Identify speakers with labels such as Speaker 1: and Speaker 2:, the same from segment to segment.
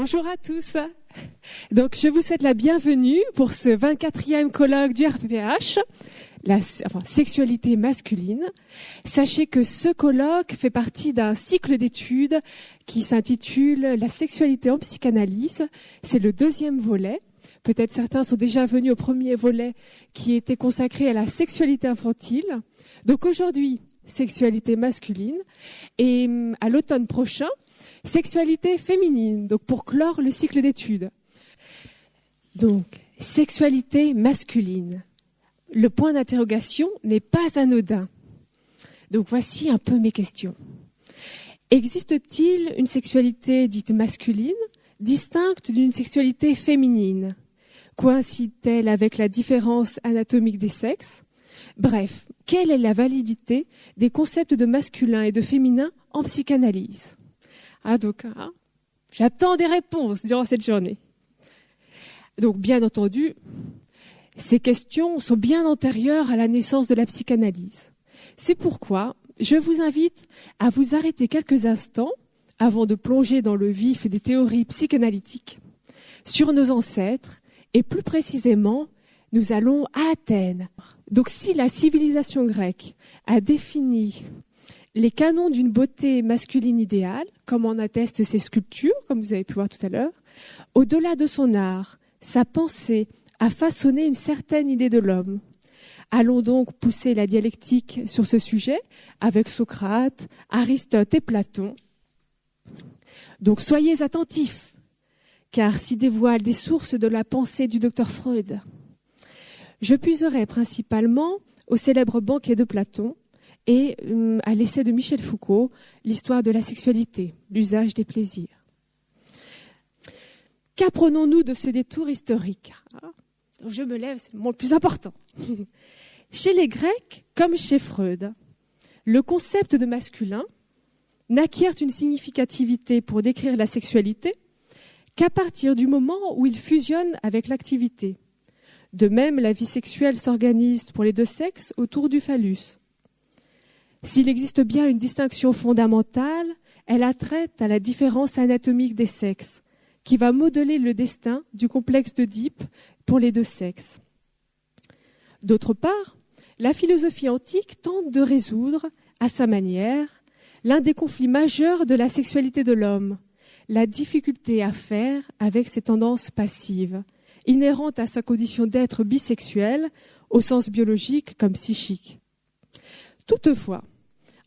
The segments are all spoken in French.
Speaker 1: Bonjour à tous. Donc, je vous souhaite la bienvenue pour ce 24e colloque du RPPH, sexualité masculine. Sachez que ce colloque fait partie d'un cycle d'études qui s'intitule La sexualité en psychanalyse. C'est le 2e volet. Peut-être certains sont déjà venus au premier volet qui était consacré à la sexualité infantile. Donc aujourd'hui, sexualité masculine. Et à l'automne prochain, sexualité féminine, donc pour clore le cycle d'études. Donc, sexualité masculine. Le point d'interrogation n'est pas anodin. Donc voici un peu mes questions. Existe-t-il une sexualité dite masculine, distincte d'une sexualité féminine? Coïncide-t-elle avec la différence anatomique des sexes? Bref, quelle est la validité des concepts de masculin et de féminin en psychanalyse? J'attends des réponses durant cette journée. Donc, bien entendu, ces questions sont bien antérieures à la naissance de la psychanalyse. C'est pourquoi je vous invite à vous arrêter quelques instants avant de plonger dans le vif des théories psychanalytiques sur nos ancêtres et plus précisément, nous allons à Athènes. Donc, si la civilisation grecque a défini les canons d'une beauté masculine idéale, comme en attestent ses sculptures, comme vous avez pu voir tout à l'heure, au-delà de son art, sa pensée a façonné une certaine idée de l'homme. Allons donc pousser la dialectique sur ce sujet avec Socrate, Aristote et Platon. Donc soyez attentifs, car s'y dévoilent des sources de la pensée du docteur Freud. Je puiserai principalement au célèbre banquet de Platon, et à l'essai de Michel Foucault, l'histoire de la sexualité, l'usage des plaisirs. Qu'apprenons-nous de ce détour historique? Je me lève, c'est le moment le plus important. Chez les Grecs, comme chez Freud, le concept de masculin n'acquiert une significativité pour décrire la sexualité qu'à partir du moment où il fusionne avec l'activité. De même, la vie sexuelle s'organise pour les deux sexes autour du phallus. S'il existe bien une distinction fondamentale, elle a trait à la différence anatomique des sexes, qui va modeler le destin du complexe d'Oedipe pour les deux sexes. D'autre part, la philosophie antique tente de résoudre, à sa manière, l'un des conflits majeurs de la sexualité de l'homme, la difficulté à faire avec ses tendances passives, inhérentes à sa condition d'être bisexuel, au sens biologique comme psychique. Toutefois,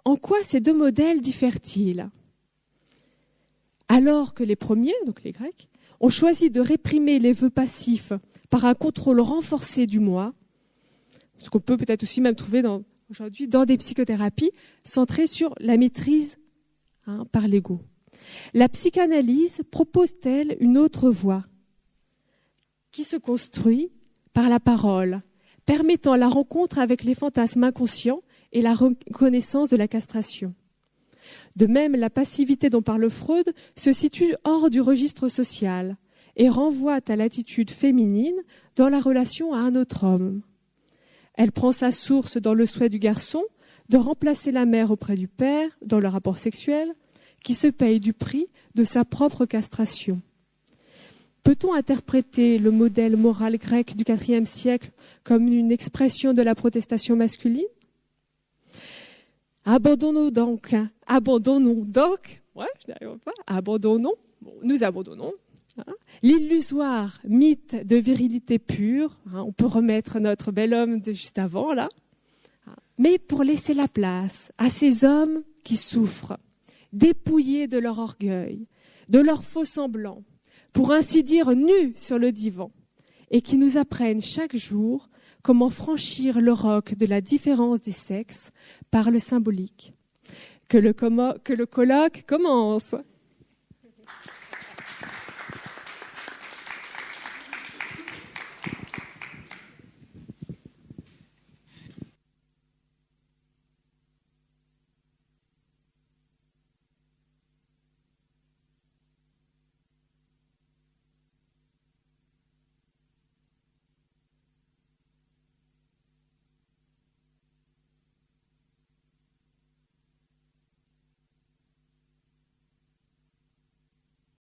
Speaker 1: en quoi ces deux modèles diffèrent-ils? Alors que les premiers, donc les Grecs, ont choisi de réprimer les vœux passifs par un contrôle renforcé du moi, ce qu'on peut peut-être aussi même trouver aujourd'hui dans des psychothérapies centrées sur la maîtrise par l'ego. La psychanalyse propose-t-elle une autre voie qui se construit par la parole, permettant la rencontre avec les fantasmes inconscients et la reconnaissance de la castration. De même, la passivité dont parle Freud se situe hors du registre social et renvoie à l'attitude féminine dans la relation à un autre homme. Elle prend sa source dans le souhait du garçon de remplacer la mère auprès du père dans le rapport sexuel, qui se paye du prix de sa propre castration. Peut-on interpréter le modèle moral grec du IVe siècle comme une expression de la protestation masculine? Abandonnons donc, nous abandonnons l'illusoire mythe de virilité pure, on peut remettre notre bel homme de juste avant, là, mais pour laisser la place à ces hommes qui souffrent, dépouillés de leur orgueil, de leur faux semblant, pour ainsi dire nus sur le divan, et qui nous apprennent chaque jour comment franchir le roc de la différence des sexes par le symbolique. Que le colloque commence.